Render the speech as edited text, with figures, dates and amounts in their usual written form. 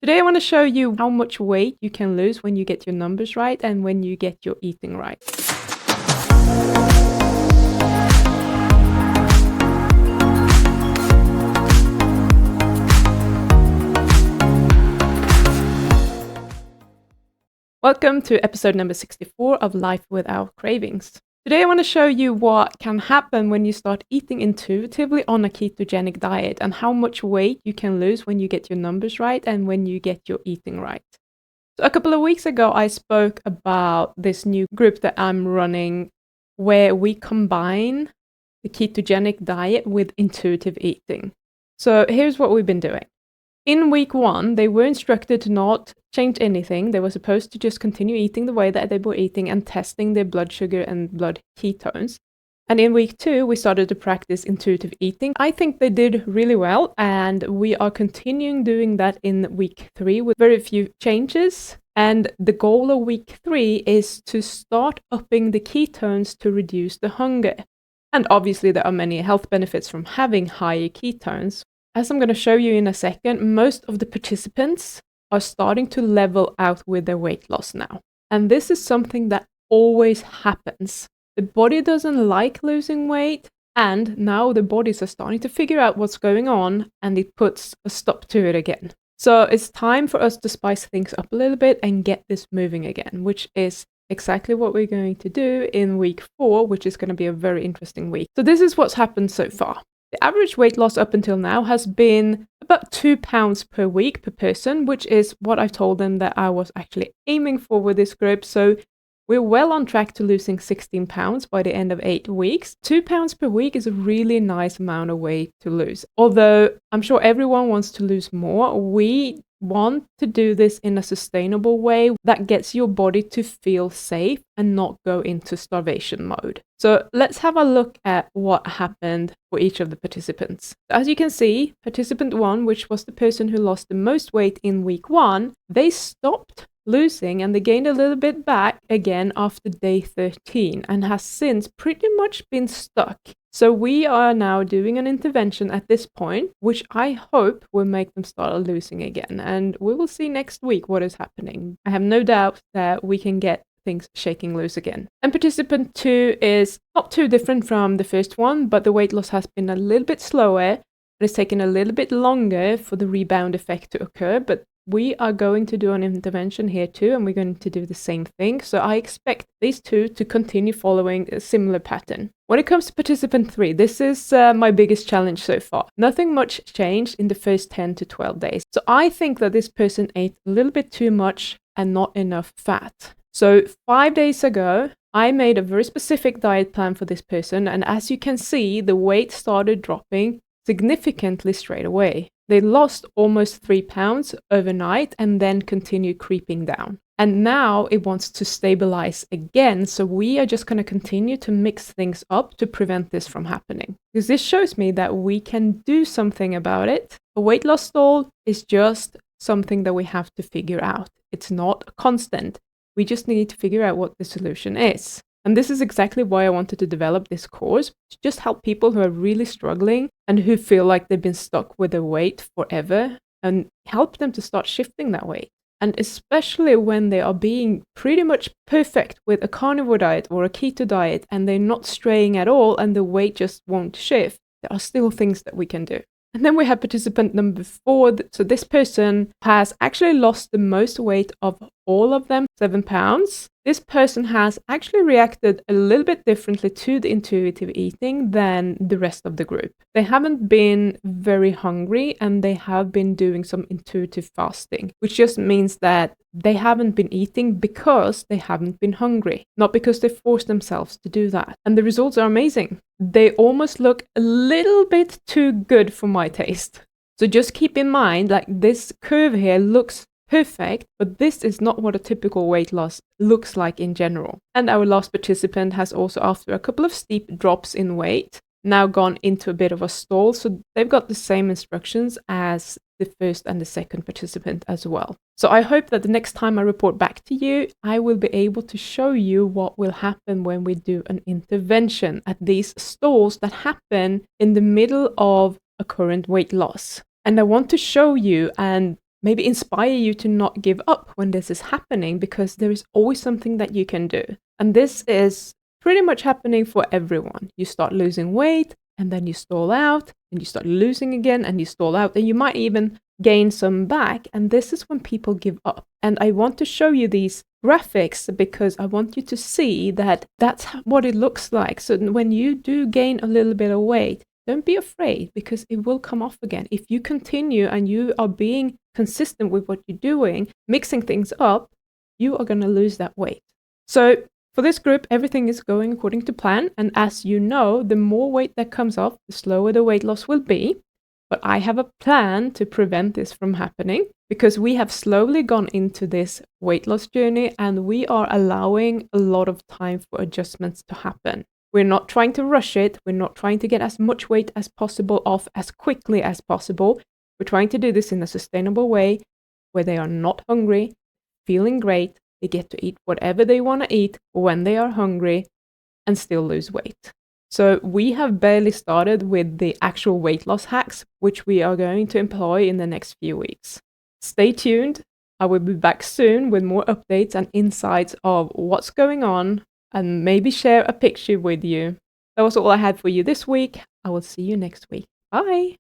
Today I want to show you how much weight you can lose when you get your numbers right and when you get your eating right. Welcome to episode number 64 of Life Without Cravings. Today I want to show you what can happen when you start eating intuitively on a ketogenic diet and how much weight you can lose when you get your numbers right and when you get your eating right. So a couple of weeks ago I spoke about this new group that I'm running where we combine the ketogenic diet with intuitive eating. So here's what we've been doing. In week 1, they were instructed to not change anything. They were supposed to just continue eating the way that they were eating and testing their blood sugar and blood ketones. And in week 2, we started to practice intuitive eating. I think they did really well, and we are continuing doing that in week 3 with very few changes. And the goal of week 3 is to start upping the ketones to reduce the hunger. And obviously, there are many health benefits from having higher ketones. As I'm going to show you in a second, most of the participants are starting to level out with their weight loss now. And this is something that always happens. The body doesn't like losing weight, and now the bodies are starting to figure out what's going on, and it puts a stop to it again. So it's time for us to spice things up a little bit and get this moving again, which is exactly what we're going to do in week 4, which is going to be a very interesting week. So this is what's happened so far. The average weight loss up until now has been about 2 pounds per week per person, which is what I told them that I was actually aiming for with this group. So we're well on track to losing 16 pounds by the end of 8 weeks. 2 pounds per week is a really nice amount of weight to lose. Although I'm sure everyone wants to lose more, we want to do this in a sustainable way that gets your body to feel safe and not go into starvation mode. So let's have a look at what happened for each of the participants. As you can see, participant 1, which was the person who lost the most weight in week 1, they stopped losing and they gained a little bit back again after day 13 and has since pretty much been stuck. So we are now doing an intervention at this point, which I hope will make them start losing again. And we will see next week what is happening. I have no doubt that we can get things shaking loose again. And participant 2 is not too different from the first one, but the weight loss has been a little bit slower. It's taken a little bit longer for the rebound effect to occur, but we are going to do an intervention here too, and we're going to do the same thing. So I expect these two to continue following a similar pattern. When it comes to participant 3, this is my biggest challenge so far. Nothing much changed in the first 10 to 12 days. So I think that this person ate a little bit too much and not enough fat. So 5 days ago, I made a very specific diet plan for this person, and as you can see, the weight started dropping significantly straight away. They lost almost 3 pounds overnight and then continued creeping down. And now it wants to stabilize again. So we are just going to continue to mix things up to prevent this from happening. Because this shows me that we can do something about it. A weight loss stall is just something that we have to figure out. It's not a constant. We just need to figure out what the solution is. And this is exactly why I wanted to develop this course, to just help people who are really struggling and who feel like they've been stuck with their weight forever and help them to start shifting that weight. And especially when they are being pretty much perfect with a carnivore diet or a keto diet and they're not straying at all and the weight just won't shift, there are still things that we can do. And then we have participant number 4. So this person has actually lost the most weight of all of them, 7 pounds. This person has actually reacted a little bit differently to the intuitive eating than the rest of the group. They haven't been very hungry and they have been doing some intuitive fasting, which just means that they haven't been eating because they haven't been hungry, not because they forced themselves to do that. And the results are amazing. They almost look a little bit too good for my taste. So just keep in mind, like this curve here looks perfect, but this is not what a typical weight loss looks like in general. And our last participant has also, after a couple of steep drops in weight, now gone into a bit of a stall. So they've got the same instructions as the first and the second participant as well. So I hope that the next time I report back to you, I will be able to show you what will happen when we do an intervention at these stalls that happen in the middle of a current weight loss. And I want to show you and maybe inspire you to not give up when this is happening, because there is always something that you can do. And this is pretty much happening for everyone. You start losing weight and then you stall out and you start losing again and you stall out and you might even gain some back. And this is when people give up. And I want to show you these graphics because I want you to see that that's what it looks like. So when you do gain a little bit of weight, don't be afraid because it will come off again. If you continue and you are being consistent with what you're doing, mixing things up, you are going to lose that weight. So for this group, everything is going according to plan. And as you know, the more weight that comes off, the slower the weight loss will be. But I have a plan to prevent this from happening because we have slowly gone into this weight loss journey and we are allowing a lot of time for adjustments to happen. We're not trying to rush it. We're not trying to get as much weight as possible off as quickly as possible. We're trying to do this in a sustainable way where they are not hungry, feeling great. They get to eat whatever they want to eat when they are hungry and still lose weight. So we have barely started with the actual weight loss hacks, which we are going to employ in the next few weeks. Stay tuned. I will be back soon with more updates and insights of what's going on and maybe share a picture with you. That was all I had for you this week. I will see you next week. Bye!